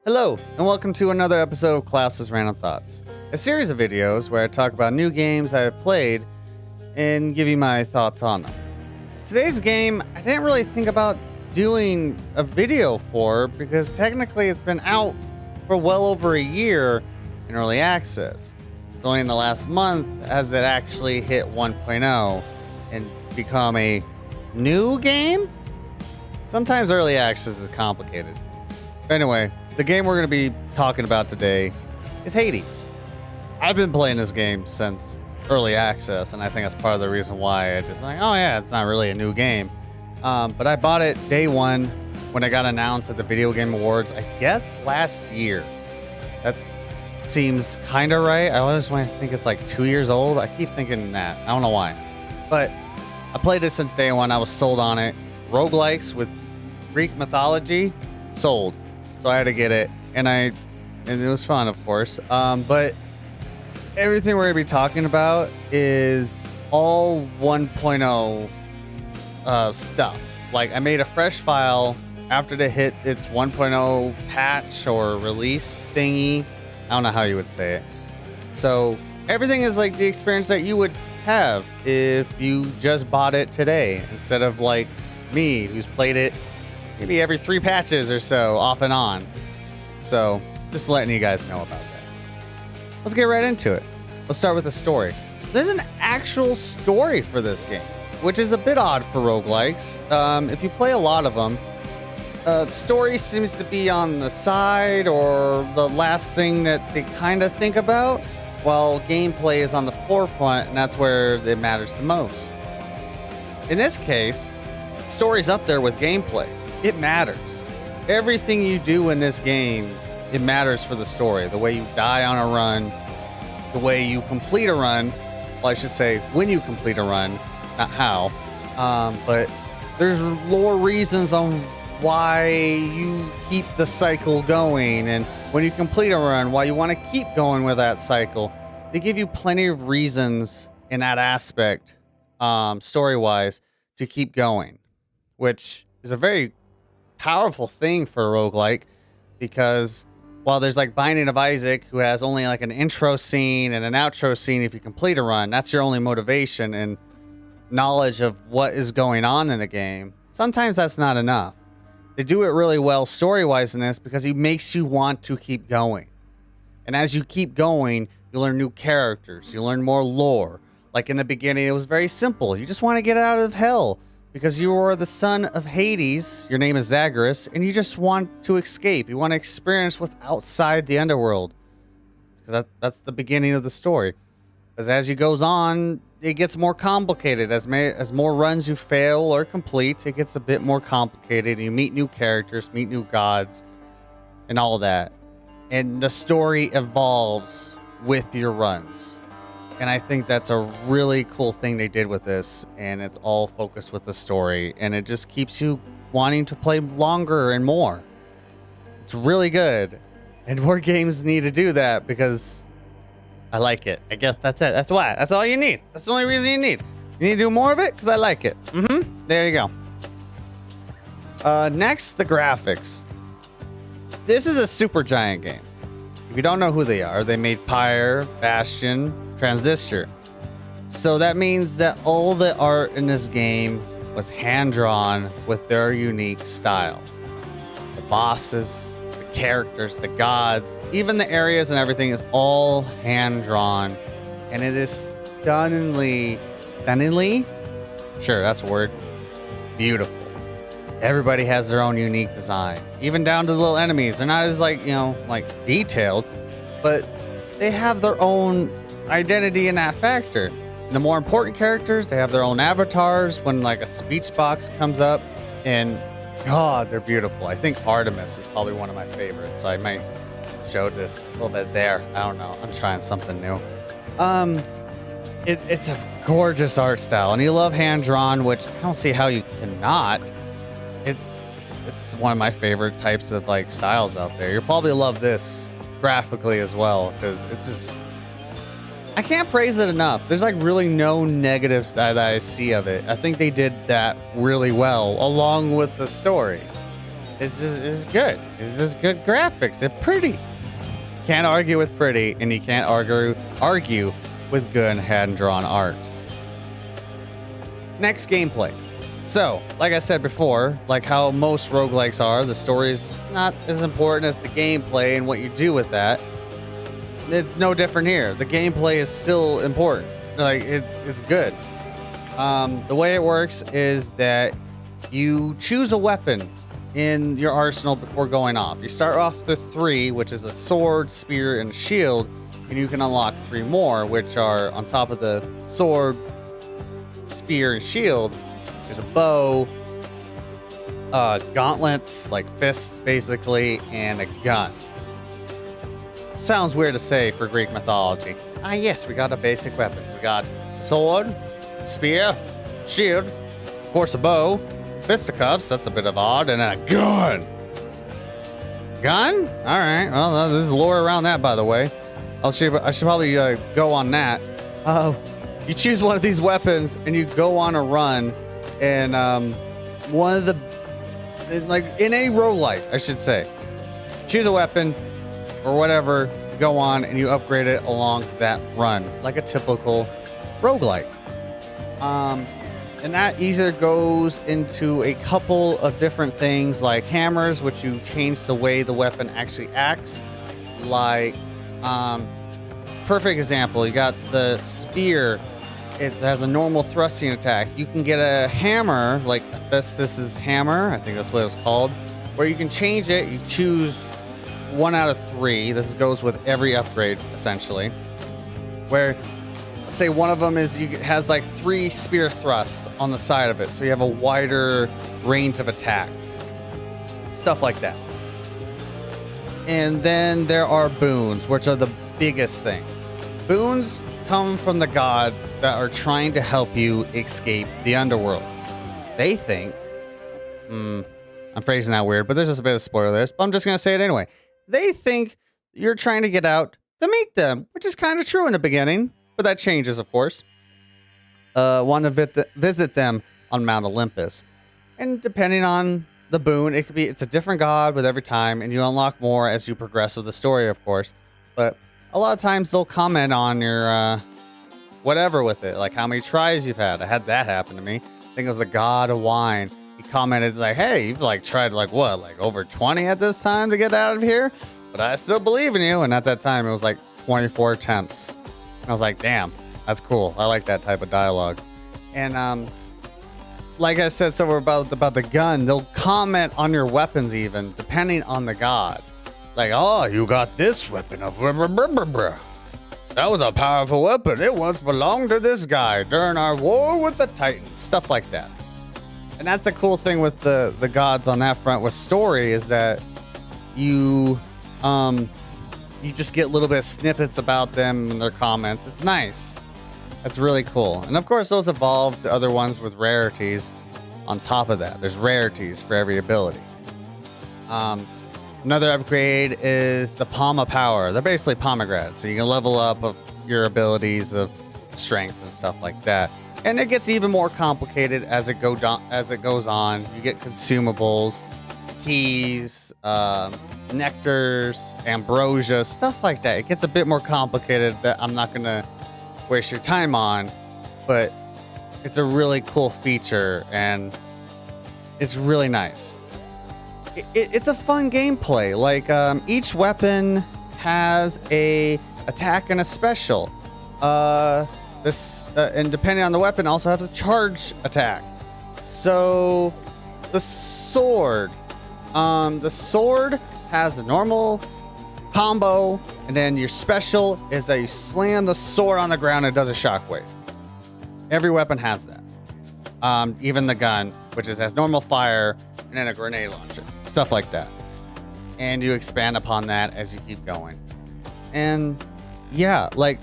Hello, and welcome to another episode of Klaus's Random Thoughts, a series of videos where I talk about new games I have played and give you my thoughts on them. Today's game, I didn't really think about doing a video for because technically it's been out for well over a year in early access. It's only in the last month as it actually hit 1.0 and become a new game? Sometimes early access is complicated. But anyway, the game we're going to be talking about today is Hades. I've been playing this game since early access, and I think that's part of the reason why I just like, oh yeah, it's not really a new game. But I bought it day one when it got announced at the Video Game Awards, I guess last year. That seems kind of right. I always want to think it's like 2 years old. I keep thinking that. I don't know why. But I played it since day one. I was sold on it. Roguelikes with Greek mythology, sold. So I had to get it, and it was fun, of course. But everything we're going to be talking about is all 1.0 stuff. Like, I made a fresh file after it hit its 1.0 patch or release thingy. I don't know how you would say it. So everything is like the experience that you would have if you just bought it today, instead of like me, who's played it maybe every 3 patches or so, off and on. So, just letting you guys know about that. Let's get right into it. Let's start with the story. There's an actual story for this game, which is a bit odd for roguelikes. If you play a lot of them, story seems to be on the side or the last thing that they kind of think about, while gameplay is on the forefront, and that's where it matters the most. In this case, story's up there with gameplay. It matters. Everything you do in this game, it matters for the story. The way you die on a run, the way you complete a run. Well, I should say when you complete a run, not how. But there's lore reasons on why you keep the cycle going, and when you complete a run, why you want to keep going with that cycle. They give you plenty of reasons in that aspect, story-wise, to keep going, which is a very powerful thing for a roguelike, because while there's like Binding of Isaac, who has only like an intro scene and an outro scene if you complete a run, that's your only motivation and knowledge of what is going on in the game. Sometimes that's not enough. They do it really well story-wise in this because it makes you want to keep going. And as you keep going, you learn new characters, you learn more lore. Like in the beginning, it was very simple. You just want to get out of hell, because you are the son of Hades, your name is Zagreus, and you just want to escape. You want to experience what's outside the underworld. Because that's the beginning of the story. Because as it goes on, it gets more complicated. As more runs you fail or complete, it gets a bit more complicated. You meet new characters, meet new gods, and all that. And the story evolves with your runs. And I think that's a really cool thing they did with this, and it's all focused with the story, and it just keeps you wanting to play longer and more. It's really good, and more games need to do that because I like it. I guess that's it. That's why. That's all you need. That's the only reason you need. You need to do more of it because I like it. There you go. Next, the graphics. This is a Supergiant game. If you don't know who they are, they made Pyre, Bastion, Transistor. So that means that all the art in this game was hand-drawn with their unique style. The bosses, the characters, the gods, even the areas and everything is all hand-drawn. And it is stunningly, sure, that's a word, beautiful. Everybody has their own unique design. Even down to the little enemies. They're not as like detailed, but they have their own identity in that factor. And the more important characters, they have their own avatars when like a speech box comes up, and God, they're beautiful. I think Artemis is probably one of my favorites, so I might show this a little bit there. I don't know. I'm trying something new. It's a gorgeous art style, and you love hand-drawn, which I don't see how you cannot. It's one of my favorite types of like styles out there. You'll probably love this graphically as well, because it's just, I can't praise it enough. There's like really no negatives that I see of it. I think they did that really well along with the story. it's good. It's just good graphics. It's pretty. Can't argue with pretty, and you can't argue with good hand-drawn art. Next, gameplay. So, like I said before, like how most roguelikes are, the story's not as important as the gameplay and what you do with that. It's no different here. The gameplay is still important. Like, it's good. The way it works is that you choose a weapon in your arsenal before going off. You start off with 3, which is a sword, spear, and shield, and you can unlock 3 more, which are on top of the sword, spear, and shield. There's a bow, gauntlets, like fists, basically, and a gun. Sounds weird to say for Greek mythology. Yes, we got the basic weapons. We got sword, spear, shield, of course a bow, fisticuffs, that's a bit of odd, and then a gun. Gun? All right. Well, there's lore around that, by the way. I should probably go on that. You choose one of these weapons, and you go on a run, and one of the, like in any roguelike, I should say, choose a weapon or whatever, go on, and you upgrade it along that run, like a typical roguelike. And that either goes into a couple of different things like hammers, which you change the way the weapon actually acts. Like, perfect example, you got the spear. It has a normal thrusting attack. You can get a hammer, like Hephaestus's hammer, I think that's what it was called, where you can change it. You choose 1 out of 3. This goes with every upgrade, essentially. Where, say one of them has like 3 spear thrusts on the side of it, so you have a wider range of attack. Stuff like that. And then there are boons, which are the biggest thing. Boons come from the gods that are trying to help you escape the underworld. They think, I'm phrasing that weird, but there's just a bit of spoilers, but I'm just going to say it anyway. They think you're trying to get out to meet them, which is kind of true in the beginning, but that changes, of course. Want to visit them on Mount Olympus. And depending on the boon, it's a different god with every time, and you unlock more as you progress with the story, of course. But a lot of times they'll comment on your whatever with it, like how many tries you've had. I had that happen to me. I think it was the god of wine. He commented like, hey, you've like tried like over 20 at this time to get out of here, but I still believe in you. And at that time it was like 24 attempts. And I was like, damn, that's cool. I like that type of dialogue. And like I said, so about the gun, they'll comment on your weapons even depending on the god. Like, oh, you got this weapon of that was a powerful weapon. It once belonged to this guy during our war with the Titans. Stuff like that. And that's the cool thing with the gods on that front with story is that you just get a little bit of snippets about them and their comments. It's nice. That's really cool. And of course, those evolve to other ones with rarities on top of that. There's rarities for every ability. Another upgrade is the Palm of Power. They're basically pomegranates, so you can level up of your abilities of strength and stuff like that. And it gets even more complicated as it goes on. You get consumables, keys, nectars, ambrosia, stuff like that. It gets a bit more complicated that I'm not gonna waste your time on, but it's a really cool feature and it's really nice. It's a fun gameplay. Like each weapon has a attack and a special. And depending on the weapon, also has a charge attack. So the sword has a normal combo, and then your special is that you slam the sword on the ground and it does a shockwave. Every weapon has that. Even the gun, which has normal fire and then a grenade launcher, stuff like that. And you expand upon that as you keep going. And yeah, like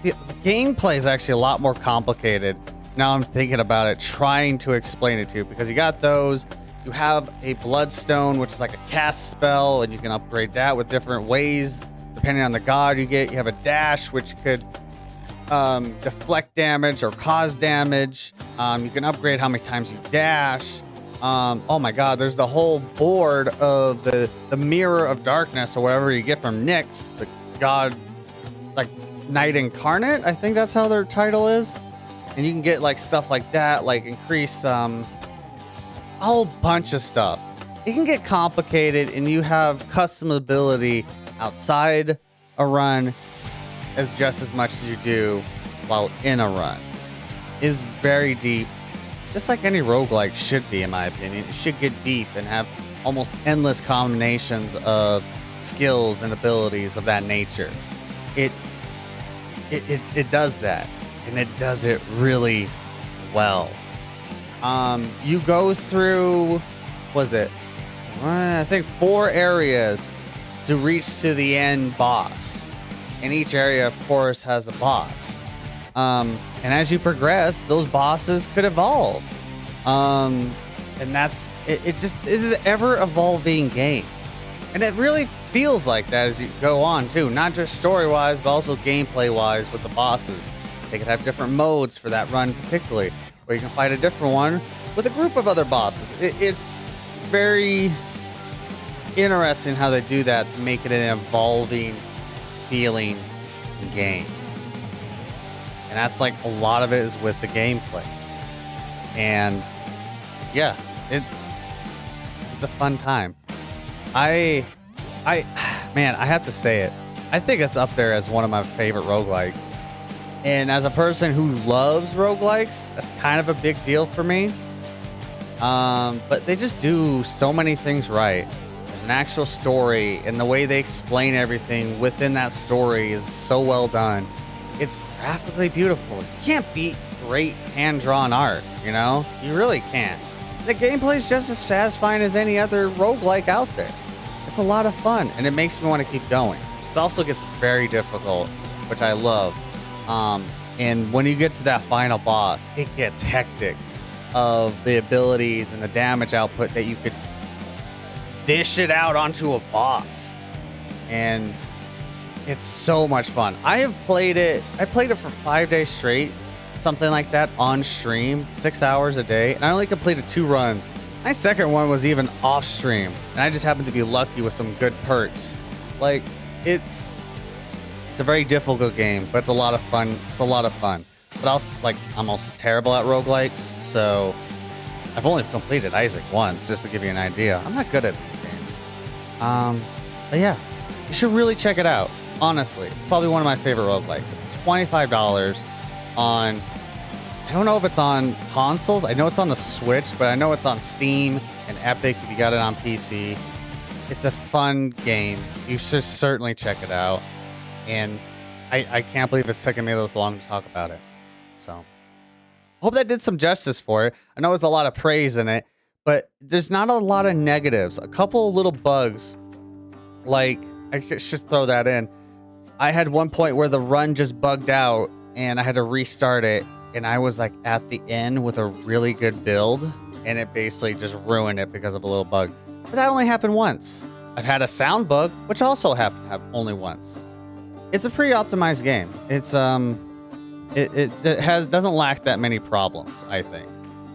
the gameplay is actually a lot more complicated. Now I'm thinking about it, trying to explain it to you, because you got those. You have a bloodstone, which is like a cast spell, and you can upgrade that with different ways depending on the god you get. You have a dash, which could deflect damage or cause damage. You can upgrade how many times you dash. Oh my god, there's the whole board of the Mirror of Darkness or whatever you get from Nyx, the god, like Knight Incarnate. I think that's how their title is. And you can get like stuff like that, like increase a whole bunch of stuff. It can get complicated, and you have customability outside a run as just as much as you do while in a run. It is very deep, just like any roguelike should be, in my opinion. It should get deep and have almost endless combinations of skills and abilities of that nature. It does that, and it does it really well. You go through, I think 4 areas to reach to the end boss. And each area, of course, has a boss. And as you progress, those bosses could evolve. And that's, it just is an ever-evolving game. And it really feels like that as you go on, too. Not just story-wise, but also gameplay-wise with the bosses. They could have different modes for that run particularly, or you can fight a different one with a group of other bosses. It's very interesting how they do that to make it an evolving feeling game. And that's like a lot of it is with the gameplay. And yeah, it's a fun time. Man, I have to say it. I think it's up there as one of my favorite roguelikes. And as a person who loves roguelikes, that's kind of a big deal for me. But they just do so many things right. There's an actual story, and the way they explain everything within that story is so well done. It's graphically beautiful. You can't beat great hand-drawn art, you know? You really can't. The gameplay is just as satisfying as any other roguelike out there. It's a lot of fun, and it makes me want to keep going. It also gets very difficult, which I love. And when you get to that final boss, it gets hectic of the abilities and the damage output that you could dish it out onto a boss. And it's so much fun. I played it for 5 days straight, something like that, on stream, 6 hours a day, and I only completed 2 runs. My second one was even off stream, and I just happened to be lucky with some good perks. Like, it's a very difficult game, but it's a lot of fun. It's a lot of fun. But also, like, I'm also terrible at roguelikes, so I've only completed Isaac once, just to give you an idea. I'm not good at these games. But yeah, you should really check it out. Honestly, it's probably one of my favorite roguelikes. It's $25 on, I don't know if it's on consoles. I know it's on the Switch, but I know it's on Steam and Epic if you got it on PC. It's a fun game. You should certainly check it out. And I can't believe it's taken me this long to talk about it. So, hope that did some justice for it. I know there's a lot of praise in it, but there's not a lot of negatives. A couple little bugs, like, I should throw that in. I had one point where the run just bugged out, and I had to restart it, and I was, like, at the end with a really good build, and it basically just ruined it because of a little bug. But that only happened once. I've had a sound bug, which also happened only once. It's a pretty optimized game. It's it doesn't lack that many problems, I think.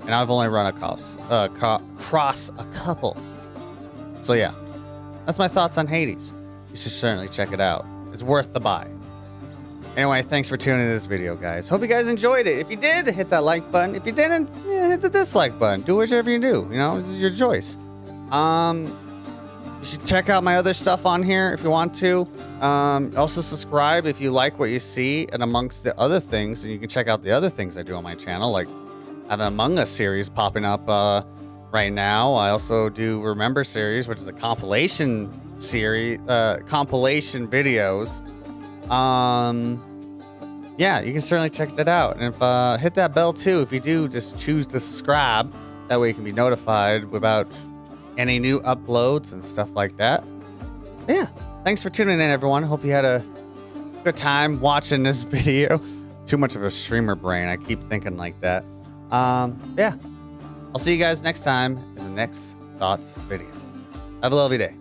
And I've only run across a couple. So yeah, that's my thoughts on Hades. You should certainly check it out. It's worth the buy. Anyway, thanks for tuning in to this video, guys. Hope you guys enjoyed it. If you did, hit that like button. If you didn't, hit the dislike button. Do whichever you do. You know, this is your choice. You should check out my other stuff on here if you want to. Also subscribe if you like what you see. And amongst the other things, and you can check out the other things I do on my channel, like I have an Among Us series popping up right now. I also do Remember series, which is a compilation series, compilation videos. Yeah, you can certainly check that out. And if hit that bell too. If you do, just choose to subscribe. That way you can be notified about any new uploads and stuff like that. Yeah, thanks for tuning in, everyone. Hope you had a good time watching this video. Too much of a streamer brain. I keep thinking like that. Yeah, I'll see you guys next time in the next Thoughts video. Have a lovely day.